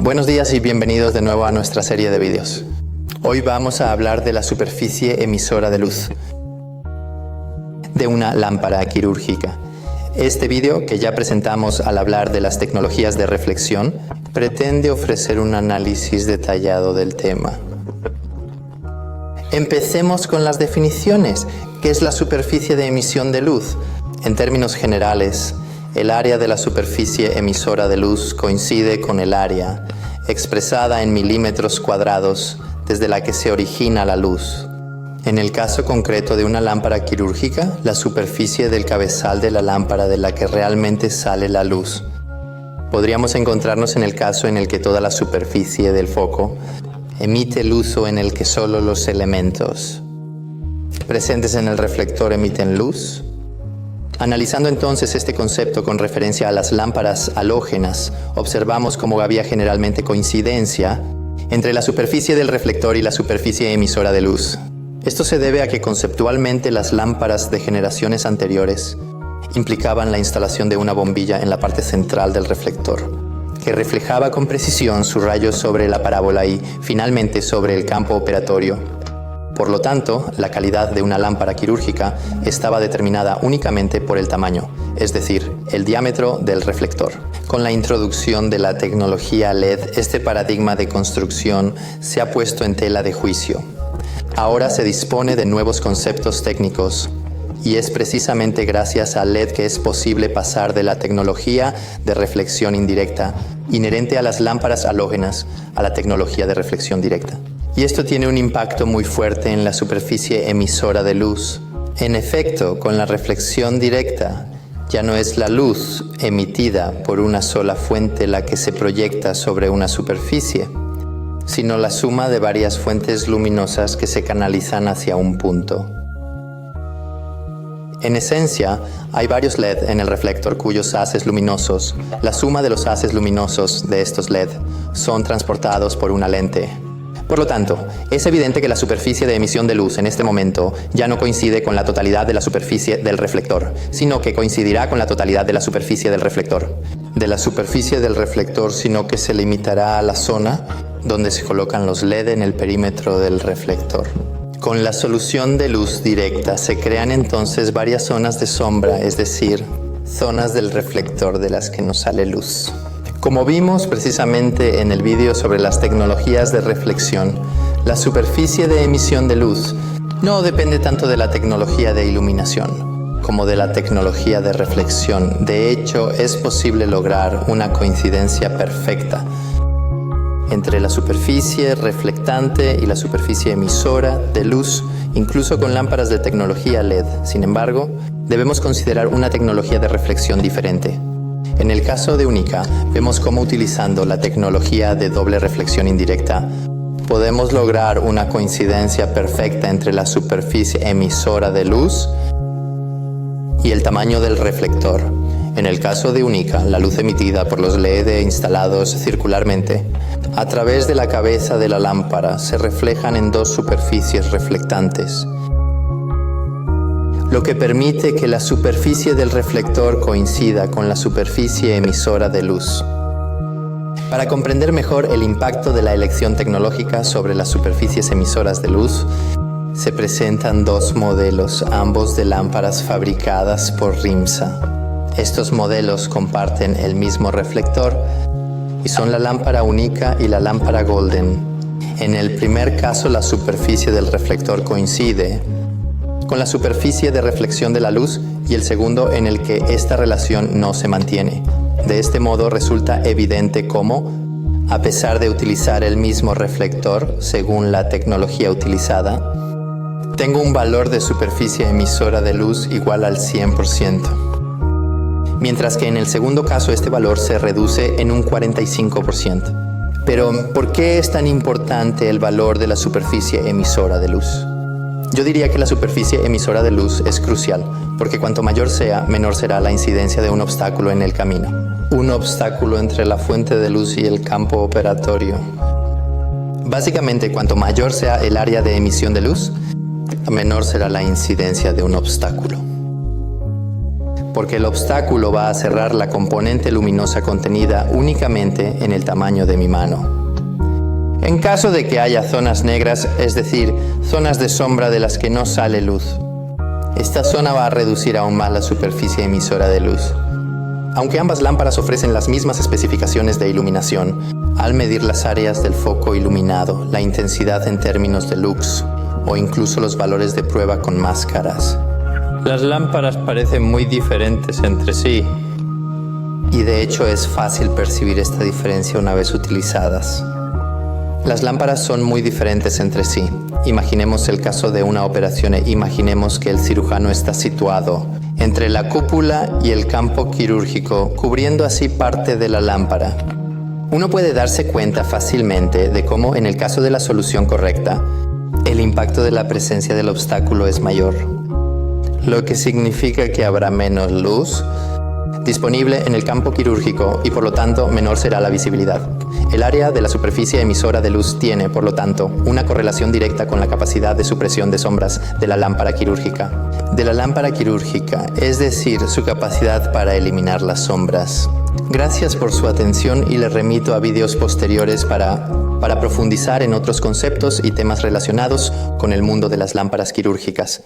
Buenos días y bienvenidos de nuevo a nuestra serie de vídeos. Hoy vamos a hablar de la superficie emisora de luz de una lámpara quirúrgica. Este vídeo, que ya presentamos al hablar de las tecnologías de reflexión, pretende ofrecer un análisis detallado del tema. Empecemos con las definiciones. ¿Qué es la superficie de emisión de luz? En términos generales, el área de la superficie emisora de luz coincide con el área, expresada en milímetros cuadrados, desde la que se origina la luz. En el caso concreto de una lámpara quirúrgica, la superficie del cabezal de la lámpara de la que realmente sale la luz. Podríamos encontrarnos en el caso en el que toda la superficie del foco emite luz o en el que solo los elementos presentes en el reflector emiten luz. Analizando entonces este concepto con referencia a las lámparas halógenas, observamos cómo había generalmente coincidencia entre la superficie del reflector y la superficie emisora de luz. Esto se debe a que conceptualmente las lámparas de generaciones anteriores implicaban la instalación de una bombilla en la parte central del reflector, que reflejaba con precisión sus rayos sobre la parábola y, finalmente, sobre el campo operatorio. Por lo tanto, la calidad de una lámpara quirúrgica estaba determinada únicamente por el tamaño, es decir, el diámetro del reflector. Con la introducción de la tecnología LED, este paradigma de construcción se ha puesto en tela de juicio. Ahora se dispone de nuevos conceptos técnicos, y es precisamente gracias al LED que es posible pasar de la tecnología de reflexión indirecta, inherente a las lámparas halógenas, a la tecnología de reflexión directa. Y esto tiene un impacto muy fuerte en la superficie emisora de luz. En efecto, con la reflexión directa, ya no es la luz emitida por una sola fuente la que se proyecta sobre una superficie, sino la suma de varias fuentes luminosas que se canalizan hacia un punto. En esencia, hay varios LED en el reflector cuyos haces luminosos, la suma de los haces luminosos de estos LED, son transportados por una lente. Por lo tanto, es evidente que la superficie de emisión de luz en este momento ya no coincide con la totalidad de la superficie del reflector, sino que coincidirá con la totalidad de la superficie del reflector. De la superficie del reflector, sino que se limitará a la zona donde se colocan los LED en el perímetro del reflector. Con la solución de luz directa se crean entonces varias zonas de sombra, es decir, zonas del reflector de las que no sale luz. Como vimos precisamente en el vídeo sobre las tecnologías de reflexión, la superficie de emisión de luz no depende tanto de la tecnología de iluminación como de la tecnología de reflexión. De hecho, es posible lograr una coincidencia perfecta entre la superficie reflectante y la superficie emisora de luz, incluso con lámparas de tecnología LED. Sin embargo, debemos considerar una tecnología de reflexión diferente. En el caso de Unica, vemos cómo utilizando la tecnología de doble reflexión indirecta, podemos lograr una coincidencia perfecta entre la superficie emisora de luz y el tamaño del reflector. En el caso de Unica, la luz emitida por los LED instalados circularmente a través de la cabeza de la lámpara se reflejan en dos superficies reflectantes, lo que permite que la superficie del reflector coincida con la superficie emisora de luz. Para comprender mejor el impacto de la elección tecnológica sobre las superficies emisoras de luz, se presentan dos modelos, ambos de lámparas fabricadas por RIMSA. Estos modelos comparten el mismo reflector y son la lámpara Unica y la lámpara Golden. En el primer caso, la superficie del reflector coincide con la superficie de reflexión de la luz, y el segundo en el que esta relación no se mantiene. De este modo resulta evidente cómo, a pesar de utilizar el mismo reflector según la tecnología utilizada, tengo un valor de superficie emisora de luz igual al 100%, mientras que en el segundo caso este valor se reduce en un 45%. Pero, ¿por qué es tan importante el valor de la superficie emisora de luz? Yo diría que la superficie emisora de luz es crucial, porque cuanto mayor sea, menor será la incidencia de un obstáculo en el camino. Un obstáculo entre la fuente de luz y el campo operatorio. Básicamente, cuanto mayor sea el área de emisión de luz, menor será la incidencia de un obstáculo. porque el obstáculo va a cerrar la componente luminosa contenida únicamente en el tamaño de mi mano. En caso de que haya zonas negras, es decir, zonas de sombra de las que no sale luz, esta zona va a reducir aún más la superficie emisora de luz. Aunque ambas lámparas ofrecen las mismas especificaciones de iluminación, al medir las áreas del foco iluminado, la intensidad en términos de lux, o incluso los valores de prueba con máscaras, las lámparas parecen muy diferentes entre sí. Y de hecho es fácil percibir esta diferencia una vez utilizadas. Las lámparas son muy diferentes entre sí. Imaginemos el caso de una operación e imaginemos que el cirujano está situado entre la cúpula y el campo quirúrgico, cubriendo así parte de la lámpara. Uno puede darse cuenta fácilmente de cómo, en el caso de la solución correcta, el impacto de la presencia del obstáculo es mayor, lo que significa que habrá menos luz disponible en el campo quirúrgico y por lo tanto menor será la visibilidad. El área de la superficie emisora de luz tiene, por lo tanto, una correlación directa con la capacidad de supresión de sombras de la lámpara quirúrgica. Es decir, su capacidad para eliminar las sombras. Gracias por su atención y les remito a vídeos posteriores para profundizar en otros conceptos y temas relacionados con el mundo de las lámparas quirúrgicas.